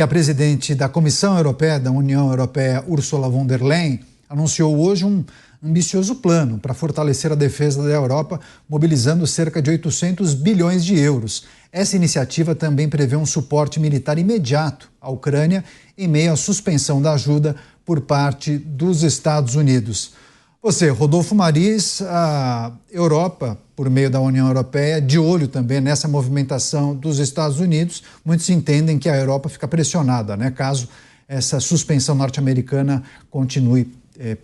A presidente da Comissão Europeia, da União Europeia, Ursula von der Leyen, anunciou hoje um ambicioso plano para fortalecer a defesa da Europa, mobilizando cerca de 800 bilhões de euros. Essa iniciativa também prevê um suporte militar imediato à Ucrânia em meio à suspensão da ajuda por parte dos Estados Unidos. Você, Rodolfo Maris, a Europa, por meio da União Europeia, de olho também nessa movimentação dos Estados Unidos. Muitos entendem que a Europa fica pressionada, né, caso essa suspensão norte-americana continue,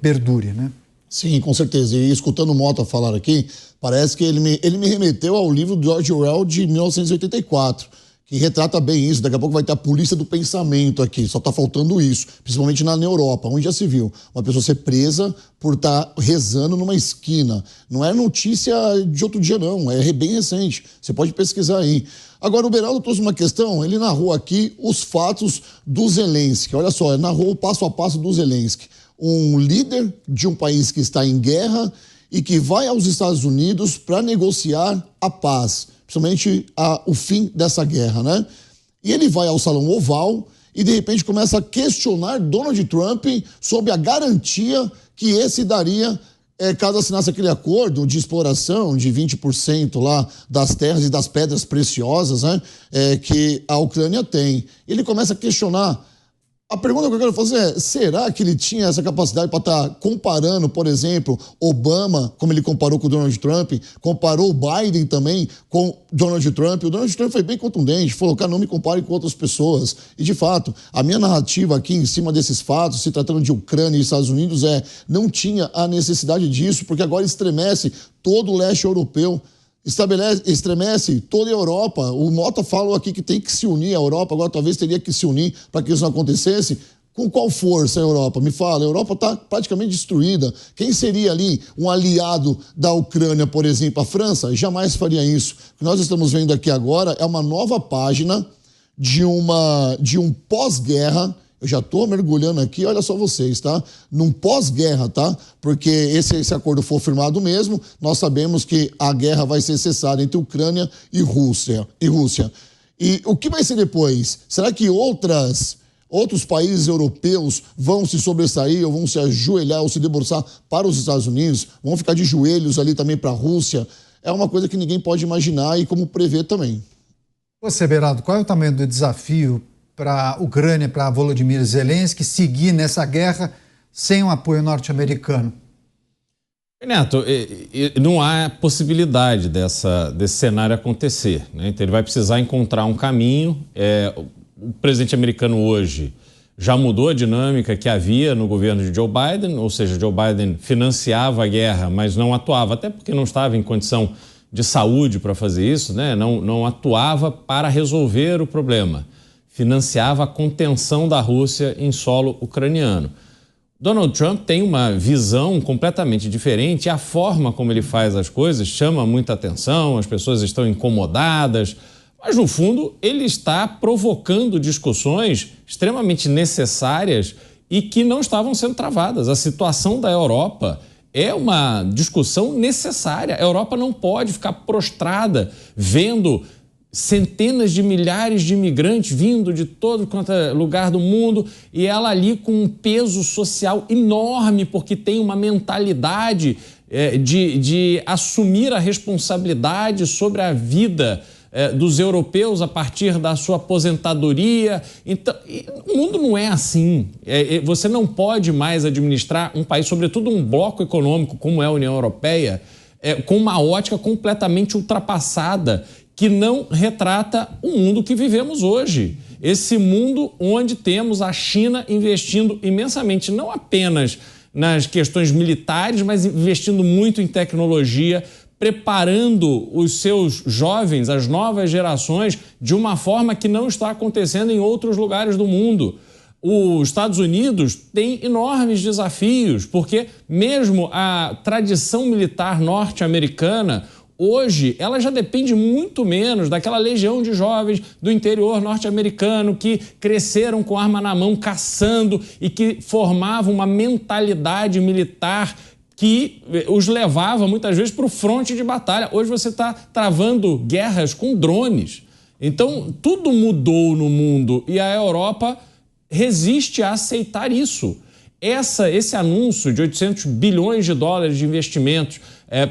perdure, né? Sim, com certeza. E escutando o Mota falar aqui, parece que ele me remeteu ao livro do George Orwell de 1984, que retrata bem isso. Daqui a pouco vai ter a polícia do pensamento aqui, só está faltando isso, principalmente na Europa, onde já se viu uma pessoa ser presa por estar rezando numa esquina. Não é notícia de outro dia, não, é bem recente, você pode pesquisar aí. Agora, o Beraldo trouxe uma questão, ele narrou aqui os fatos do Zelensky. Olha só, ele narrou o passo a passo do Zelensky. Um líder de um país que está em guerra e que vai aos Estados Unidos para negociar a paz, principalmente o fim dessa guerra, né? E ele vai ao Salão Oval e, de repente, começa a questionar Donald Trump sobre a garantia que esse daria caso assinasse aquele acordo de exploração de 20% lá das terras e das pedras preciosas, né, que a Ucrânia tem. Ele começa a questionar. A pergunta que eu quero fazer é, será que ele tinha essa capacidade para estar comparando, por exemplo, Obama, como ele comparou com o Donald Trump, comparou o Biden também com Donald Trump? O Donald Trump foi bem contundente, falou, cara, não me compare com outras pessoas. E, de fato, a minha narrativa aqui em cima desses fatos, se tratando de Ucrânia e Estados Unidos, não tinha a necessidade disso, porque agora estremece todo o leste europeu. Estremece toda a Europa. O Mota falou aqui que tem que se unir a Europa, agora talvez teria que se unir para que isso não acontecesse. Com qual força a Europa? Me fala, a Europa está praticamente destruída. Quem seria ali um aliado da Ucrânia, por exemplo? A França jamais faria isso. O que nós estamos vendo aqui agora é uma nova página de um pós-guerra. Eu já estou mergulhando aqui, olha só vocês, tá? Num pós-guerra, tá? Porque esse acordo for firmado mesmo, nós sabemos que a guerra vai ser cessada entre Ucrânia e Rússia. E o que vai ser depois? Será que outros países europeus vão se sobressair ou vão se ajoelhar ou se debruçar para os Estados Unidos? Vão ficar de joelhos ali também para a Rússia? É uma coisa que ninguém pode imaginar e como prever também. Você, Beraldo, qual é o tamanho do desafio para a Ucrânia, para Volodymyr Zelensky seguir nessa guerra sem o apoio norte-americano? Neto, não há possibilidade desse cenário acontecer, né? Então ele vai precisar encontrar um caminho. O presidente americano hoje já mudou a dinâmica que havia no governo de Joe Biden, ou seja, Joe Biden financiava a guerra, mas não atuava, até porque não estava em condição de saúde para fazer isso, né? Não atuava para resolver o problema. Financiava a contenção da Rússia em solo ucraniano. Donald Trump tem uma visão completamente diferente e a forma como ele faz as coisas chama muita atenção, as pessoas estão incomodadas, mas no fundo ele está provocando discussões extremamente necessárias e que não estavam sendo travadas. A situação da Europa é uma discussão necessária. A Europa não pode ficar prostrada vendo centenas de milhares de imigrantes vindo de todo quanto é lugar do mundo e ela ali com um peso social enorme porque tem uma mentalidade de assumir a responsabilidade sobre a vida dos europeus a partir da sua aposentadoria. Então, o mundo não é assim. Você não pode mais administrar um país, sobretudo um bloco econômico como é a União Europeia, com uma ótica completamente ultrapassada que não retrata o mundo que vivemos hoje. Esse mundo onde temos a China investindo imensamente, não apenas nas questões militares, mas investindo muito em tecnologia, preparando os seus jovens, as novas gerações, de uma forma que não está acontecendo em outros lugares do mundo. Os Estados Unidos têm enormes desafios, porque mesmo a tradição militar norte-americana, hoje, ela já depende muito menos daquela legião de jovens do interior norte-americano que cresceram com arma na mão, caçando e que formavam uma mentalidade militar que os levava muitas vezes para o fronte de batalha. Hoje você está travando guerras com drones. Então, tudo mudou no mundo e a Europa resiste a aceitar isso. Esse anúncio de 800 bilhões de dólares de investimentos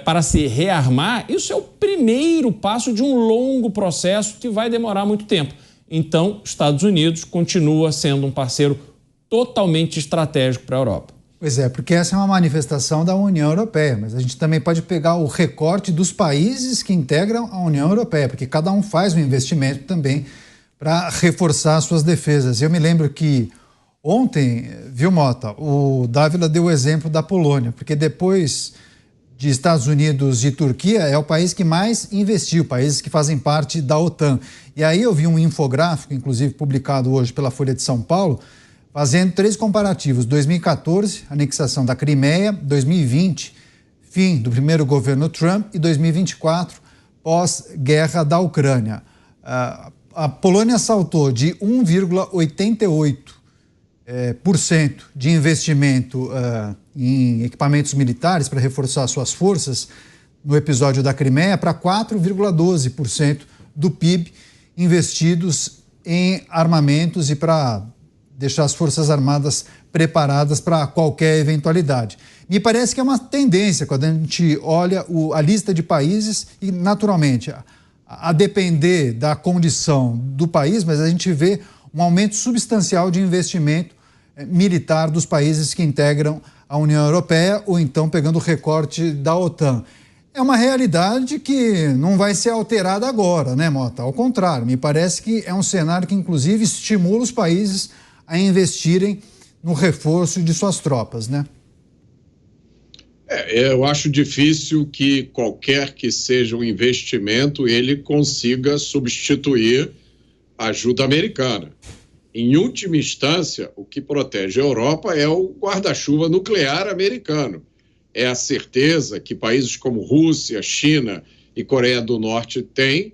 para se rearmar, isso é o primeiro passo de um longo processo que vai demorar muito tempo. Então, Estados Unidos continua sendo um parceiro totalmente estratégico para a Europa. Pois é, porque essa é uma manifestação da União Europeia, mas a gente também pode pegar o recorte dos países que integram a União Europeia, porque cada um faz um investimento também para reforçar suas defesas. Eu me lembro que ontem, viu, Mota, o Dávila deu o exemplo da Polônia, porque depois de Estados Unidos e Turquia é o país que mais investiu, países que fazem parte da OTAN. E aí eu vi um infográfico, inclusive publicado hoje pela Folha de São Paulo, fazendo 3 comparativos: 2014, anexação da Crimeia; 2020, fim do primeiro governo Trump; e 2024, pós-guerra da Ucrânia. A Polônia saltou de 1,88% de investimento em equipamentos militares para reforçar suas forças no episódio da Crimeia para 4,12% do PIB investidos em armamentos e para deixar as Forças Armadas preparadas para qualquer eventualidade. Me parece que é uma tendência quando a gente olha a lista de países e, naturalmente, a depender da condição do país, mas a gente vê um aumento substancial de investimento militar dos países que integram a União Europeia, ou então pegando o recorte da OTAN. É uma realidade que não vai ser alterada agora, né, Mota? Ao contrário, me parece que é um cenário que, inclusive, estimula os países a investirem no reforço de suas tropas, né? Eu acho difícil que qualquer que seja o investimento ele consiga substituir a ajuda americana. Em última instância, o que protege a Europa é o guarda-chuva nuclear americano. É a certeza que países como Rússia, China e Coreia do Norte têm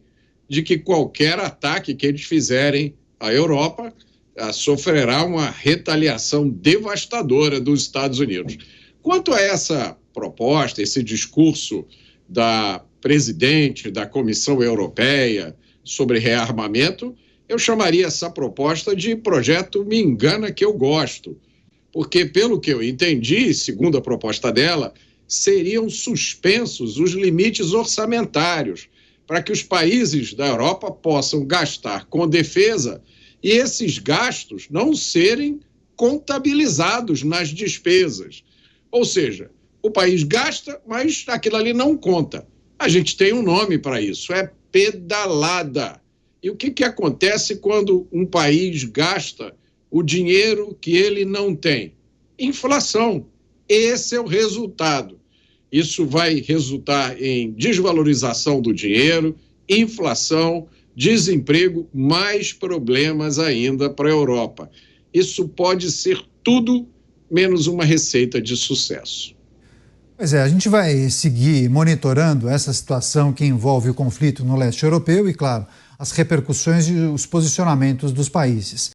de que qualquer ataque que eles fizerem à Europa sofrerá uma retaliação devastadora dos Estados Unidos. Quanto a essa proposta, esse discurso da presidente da Comissão Europeia sobre rearmamento, eu chamaria essa proposta de projeto Me Engana Que Eu Gosto, porque, pelo que eu entendi, segundo a proposta dela, seriam suspensos os limites orçamentários para que os países da Europa possam gastar com defesa e esses gastos não serem contabilizados nas despesas. Ou seja, o país gasta, mas aquilo ali não conta. A gente tem um nome para isso, é pedalada. E o que acontece quando um país gasta o dinheiro que ele não tem? Inflação. Esse é o resultado. Isso vai resultar em desvalorização do dinheiro, inflação, desemprego, mais problemas ainda para a Europa. Isso pode ser tudo menos uma receita de sucesso. Pois é, a gente vai seguir monitorando essa situação que envolve o conflito no leste europeu e, claro, as repercussões e os posicionamentos dos países.